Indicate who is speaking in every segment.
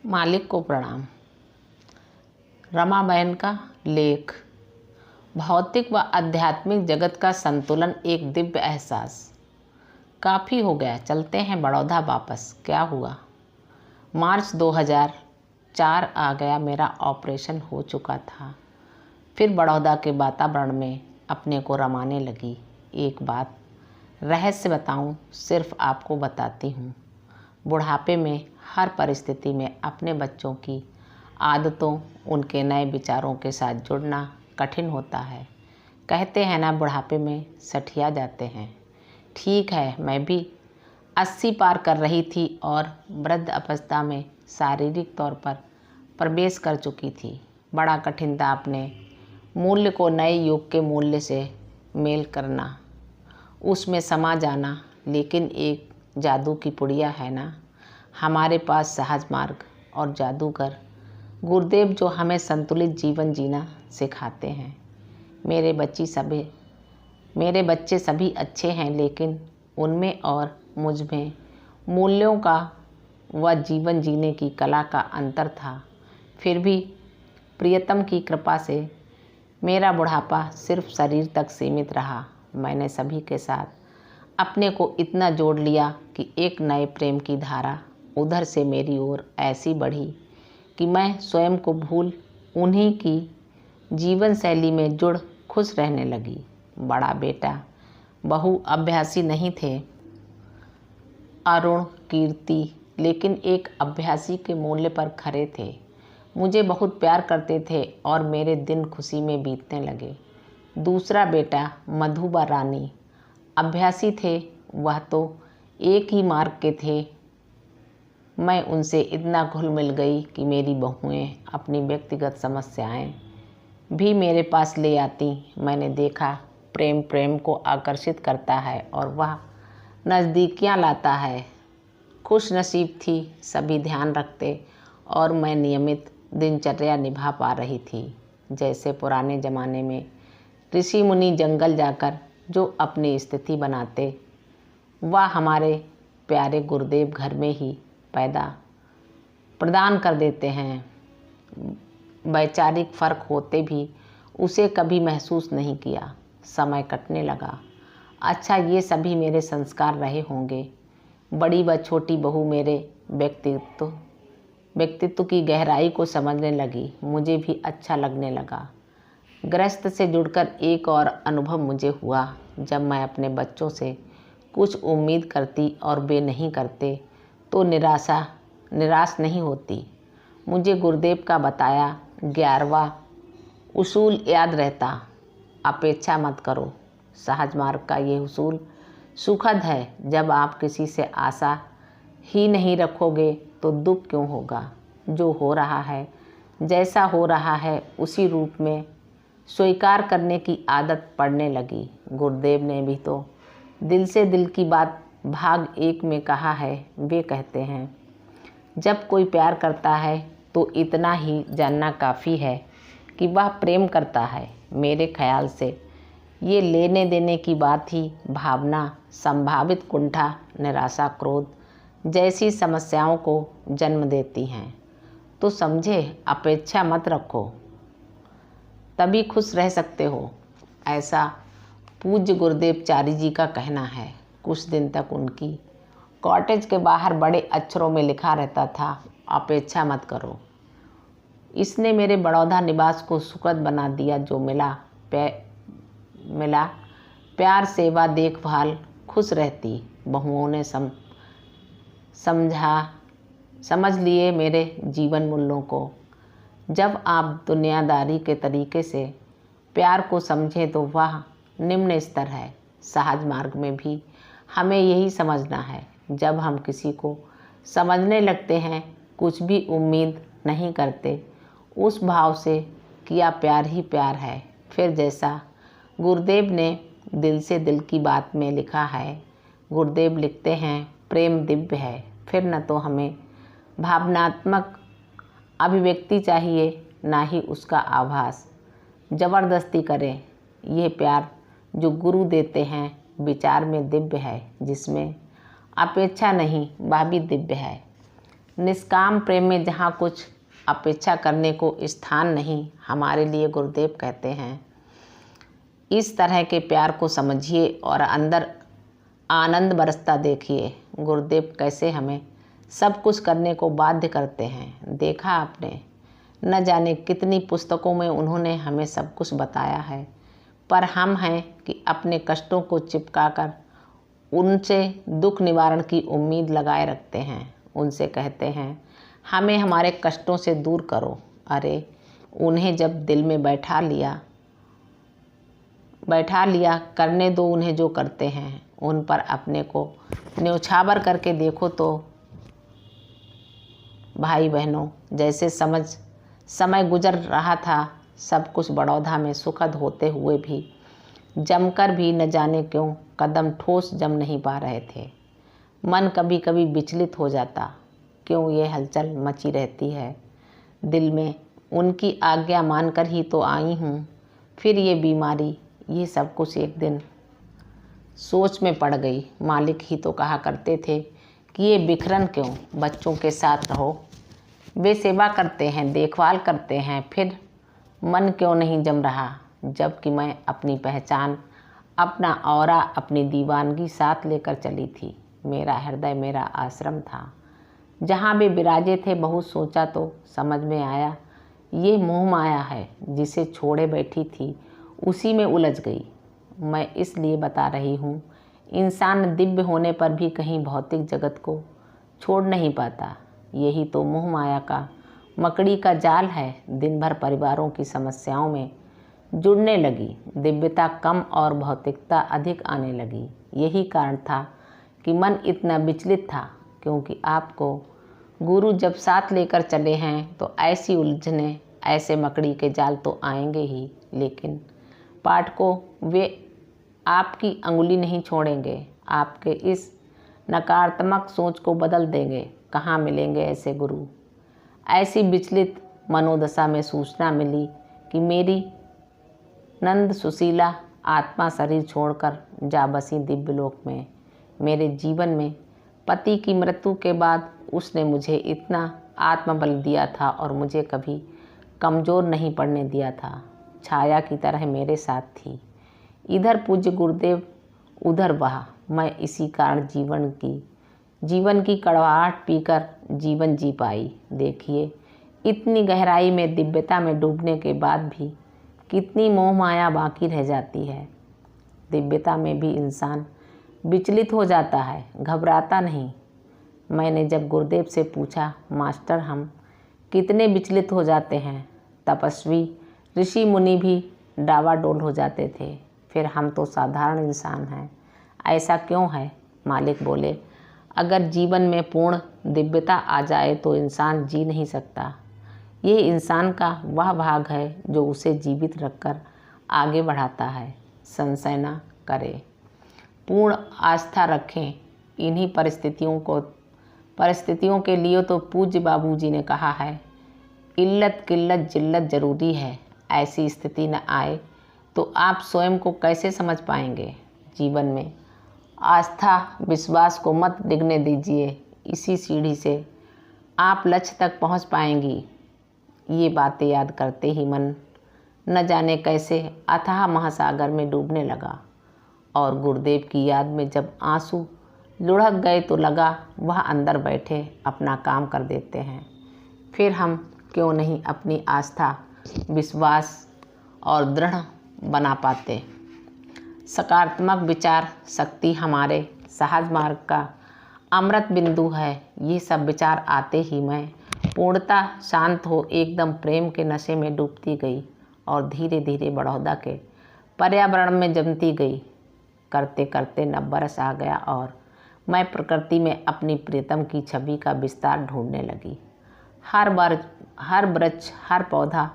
Speaker 1: मालिक को प्रणाम। रमा बहन का लेख। भौतिक व आध्यात्मिक जगत का संतुलन एक दिव्य एहसास। काफ़ी हो गया, चलते हैं बड़ौदा वापस। क्या हुआ? मार्च 2004 आ गया। मेरा ऑपरेशन हो चुका था। फिर बड़ौदा के वातावरण में अपने को रमाने लगी। एक बात रहस्य बताऊं, सिर्फ आपको बताती हूँ। बुढ़ापे में हर परिस्थिति में अपने बच्चों की आदतों, उनके नए विचारों के साथ जुड़ना कठिन होता है। कहते हैं ना, बुढ़ापे में सठिया जाते हैं। ठीक है, मैं भी 80 पार कर रही थी और वृद्ध अवस्था में शारीरिक तौर पर प्रवेश कर चुकी थी। बड़ा कठिन था अपने मूल्य को नए युग के मूल्य से मेल करना, उसमें समा जाना। लेकिन एक जादू की पुड़िया है ना हमारे पास, सहज मार्ग और जादूगर गुरुदेव, जो हमें संतुलित जीवन जीना सिखाते हैं। मेरे बच्चे सभी अच्छे हैं, लेकिन उनमें और मुझ में मूल्यों का व जीवन जीने की कला का अंतर था। फिर भी प्रियतम की कृपा से मेरा बुढ़ापा सिर्फ शरीर तक सीमित रहा। मैंने सभी के साथ अपने को इतना जोड़ लिया कि एक नए प्रेम की धारा उधर से मेरी ओर ऐसी बढ़ी कि मैं स्वयं को भूल उन्हीं की जीवन शैली में जुड़ खुश रहने लगी। बड़ा बेटा बहु अभ्यासी नहीं थे, अरुण, कीर्ति, लेकिन एक अभ्यासी के मूल्य पर खरे थे। मुझे बहुत प्यार करते थे और मेरे दिन खुशी में बीतने लगे। दूसरा बेटा मधु व रानी अभ्यासी थे। वह तो एक ही मार्ग के थे। मैं उनसे इतना घुल मिल गई कि मेरी बहुएं अपनी व्यक्तिगत समस्याएं भी मेरे पास ले आती। मैंने देखा प्रेम को आकर्षित करता है और वह नज़दीकियां लाता है। खुश नसीब थी, सभी ध्यान रखते और मैं नियमित दिनचर्या निभा पा रही थी। जैसे पुराने ज़माने में ऋषि मुनि जंगल जाकर जो अपनी स्थिति बनाते, वह हमारे प्यारे गुरुदेव घर में ही प्रदान कर देते हैं। वैचारिक फ़र्क होते भी उसे कभी महसूस नहीं किया। समय कटने लगा। अच्छा, ये सभी मेरे संस्कार रहे होंगे। बड़ी व छोटी बहू मेरे व्यक्तित्व की गहराई को समझने लगी। मुझे भी अच्छा लगने लगा। गृहस्थ से जुड़कर एक और अनुभव मुझे हुआ। जब मैं अपने बच्चों से कुछ उम्मीद करती और वे नहीं करते तो निराश नहीं होती। मुझे गुरुदेव का बताया 11वां उसूल याद रहता, अपेक्षा मत करो। सहज मार्ग का ये उसूल सुखद है। जब आप किसी से आशा ही नहीं रखोगे तो दुख क्यों होगा। जो हो रहा है, जैसा हो रहा है, उसी रूप में स्वीकार करने की आदत पड़ने लगी। गुरुदेव ने भी तो दिल से दिल की बात भाग 1 में कहा है। वे कहते हैं, जब कोई प्यार करता है तो इतना ही जानना काफ़ी है कि वह प्रेम करता है। मेरे ख्याल से ये लेने देने की बात ही भावना, संभावित कुंठा, निराशा, क्रोध जैसी समस्याओं को जन्म देती हैं। तो समझे, अपेक्षा मत रखो, तभी खुश रह सकते हो। ऐसा पूज्य गुरुदेव चारी जी का कहना है। कुछ दिन तक उनकी कॉटेज के बाहर बड़े अक्षरों में लिखा रहता था, अपेक्षा मत करो। इसने मेरे बड़ौदा निवास को सुखद बना दिया। जो मिला प्यार, सेवा, देखभाल, खुश रहती बहुओं ने समझ लिए मेरे जीवन मूल्यों को। जब आप दुनियादारी के तरीके से प्यार को समझें तो वह निम्न स्तर है। सहज मार्ग में भी हमें यही समझना है। जब हम किसी को समझने लगते हैं, कुछ भी उम्मीद नहीं करते, उस भाव से किया प्यार ही प्यार है। फिर जैसा गुरुदेव ने दिल से दिल की बात में लिखा है, गुरुदेव लिखते हैं, प्रेम दिव्य है। फिर न तो हमें भावनात्मक अभिव्यक्ति चाहिए, ना ही उसका आभास। ज़बरदस्ती करें। यह प्यार जो गुरु देते हैं विचार में दिव्य है, जिसमें अपेक्षा नहीं, वह भी दिव्य है। निष्काम प्रेम में जहाँ कुछ अपेक्षा करने को स्थान नहीं, हमारे लिए गुरुदेव कहते हैं, इस तरह के प्यार को समझिए और अंदर आनंद बरसता देखिए। गुरुदेव कैसे हमें सब कुछ करने को बाध्य करते हैं, देखा आपने। न जाने कितनी पुस्तकों में उन्होंने हमें सब कुछ बताया है, पर हम हैं कि अपने कष्टों को चिपकाकर उनसे दुख निवारण की उम्मीद लगाए रखते हैं। उनसे कहते हैं हमें हमारे कष्टों से दूर करो। अरे उन्हें जब दिल में बैठा लिया करने दो उन्हें जो करते हैं। उन पर अपने को न्यौछावर करके देखो तो भाई बहनों, जैसे समय गुजर रहा था, सब कुछ बड़ौदा में सुखद होते हुए भी जमकर भी न जाने क्यों कदम ठोस जम नहीं पा रहे थे। मन कभी कभी विचलित हो जाता, क्यों ये हलचल मची रहती है दिल में। उनकी आज्ञा मानकर ही तो आई हूँ, फिर ये बीमारी, ये सब कुछ। एक दिन सोच में पड़ गई, मालिक ही तो कहा करते थे कि ये बिखरन क्यों, बच्चों के साथ रहो, वे सेवा करते हैं, देखभाल करते हैं, फिर मन क्यों नहीं जम रहा। जबकि मैं अपनी पहचान, अपना औरा, अपनी दीवानगी साथ लेकर चली थी। मेरा हृदय मेरा आश्रम था, जहाँ वे विराजे थे। बहुत सोचा तो समझ में आया ये मोह माया है, जिसे छोड़े बैठी थी उसी में उलझ गई। मैं इसलिए बता रही हूँ, इंसान दिव्य होने पर भी कहीं भौतिक जगत को छोड़ नहीं पाता। यही तो मोह माया का मकड़ी का जाल है। दिन भर परिवारों की समस्याओं में जुड़ने लगी, दिव्यता कम और भौतिकता अधिक आने लगी। यही कारण था कि मन इतना विचलित था, क्योंकि आपको गुरु जब साथ लेकर चले हैं तो ऐसी उलझने, ऐसे मकड़ी के जाल तो आएंगे ही, लेकिन पाठकों वे आपकी अंगुली नहीं छोड़ेंगे, आपके इस नकारात्मक सोच को बदल देंगे। कहाँ मिलेंगे ऐसे गुरु। ऐसी विचलित मनोदशा में सूचना मिली कि मेरी नंद सुशीला आत्मा शरीर छोड़कर जा बसी दिव्यलोक में। मेरे जीवन में पति की मृत्यु के बाद उसने मुझे इतना आत्मबल दिया था और मुझे कभी कमज़ोर नहीं पड़ने दिया था। छाया की तरह मेरे साथ थी। इधर पूज्य गुरुदेव, उधर वह। मैं इसी कारण जीवन की कड़वाहट पीकर जीवन जी पाई। देखिए, इतनी गहराई में दिव्यता में डूबने के बाद भी कितनी मोह माया बाकी रह जाती है। दिव्यता में भी इंसान विचलित हो जाता है, घबराता नहीं। मैंने जब गुरुदेव से पूछा, मास्टर हम कितने विचलित हो जाते हैं, तपस्वी ऋषि मुनि भी डावाडोल हो जाते थे, फिर हम तो साधारण इंसान हैं, ऐसा क्यों है? मालिक बोले, अगर जीवन में पूर्ण दिव्यता आ जाए तो इंसान जी नहीं सकता। ये इंसान का वह भाग है जो उसे जीवित रखकर आगे बढ़ाता है। संशय न करें, पूर्ण आस्था रखें इन्हीं परिस्थितियों के लिए तो पूज्य बाबूजी ने कहा है, इल्लत किल्लत जिल्लत जरूरी है। ऐसी स्थिति न आए तो आप स्वयं को कैसे समझ पाएंगे। जीवन में आस्था विश्वास को मत डिगने दीजिए, इसी सीढ़ी से आप लक्ष्य तक पहुंच पाएंगी। ये बातें याद करते ही मन न जाने कैसे अथाह महासागर में डूबने लगा, और गुरुदेव की याद में जब आंसू लुढ़क गए तो लगा वह अंदर बैठे अपना काम कर देते हैं। फिर हम क्यों नहीं अपनी आस्था विश्वास और दृढ़ बना पाते। सकारात्मक विचार शक्ति हमारे सहज मार्ग का अमृत बिंदु है। ये सब विचार आते ही मैं पूर्णतः शांत हो एकदम प्रेम के नशे में डूबती गई और धीरे धीरे बड़ौदा के पर्यावरण में जमती गई। करते करते 9 बरस आ गया और मैं प्रकृति में अपनी प्रियतम की छवि का विस्तार ढूंढने लगी। हर वृक्ष, हर पौधा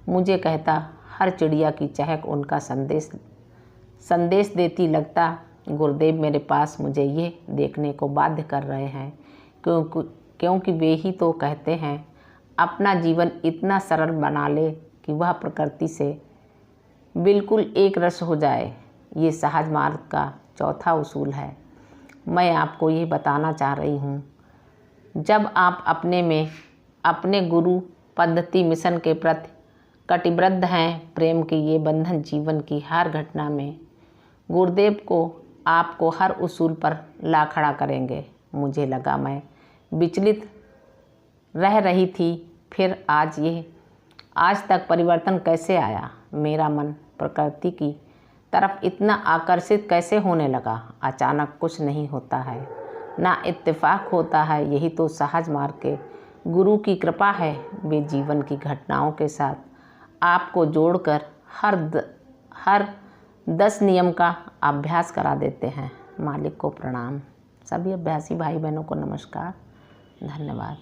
Speaker 1: मुझे कहता, हर चिड़िया की चहक उनका संदेश देती। लगता गुरुदेव मेरे पास मुझे ये देखने को बाध्य कर रहे हैं, क्योंकि वे ही तो कहते हैं, अपना जीवन इतना सरल बना ले कि वह प्रकृति से बिल्कुल एक रस हो जाए। ये सहज मार्ग का चौथा उसूल है। मैं आपको ये बताना चाह रही हूँ जब आप अपने में अपने गुरु पद्धति मिशन के प्रति कटिबद्ध हैं, प्रेम के ये बंधन जीवन की हर घटना में गुरुदेव को आपको हर उसूल पर ला खड़ा करेंगे। मुझे लगा मैं विचलित रह रही थी, फिर आज तक परिवर्तन कैसे आया? मेरा मन प्रकृति की तरफ इतना आकर्षित कैसे होने लगा? अचानक कुछ नहीं होता है, ना इत्तेफाक होता है, यही तो सहज मार्ग के गुरु की कृपा है। वे जीवन की घटनाओं के साथ आपको जोड़कर हर 10 नियम का अभ्यास करा देते हैं। मालिक को प्रणाम। सभी अभ्यासी भाई बहनों को नमस्कार, धन्यवाद।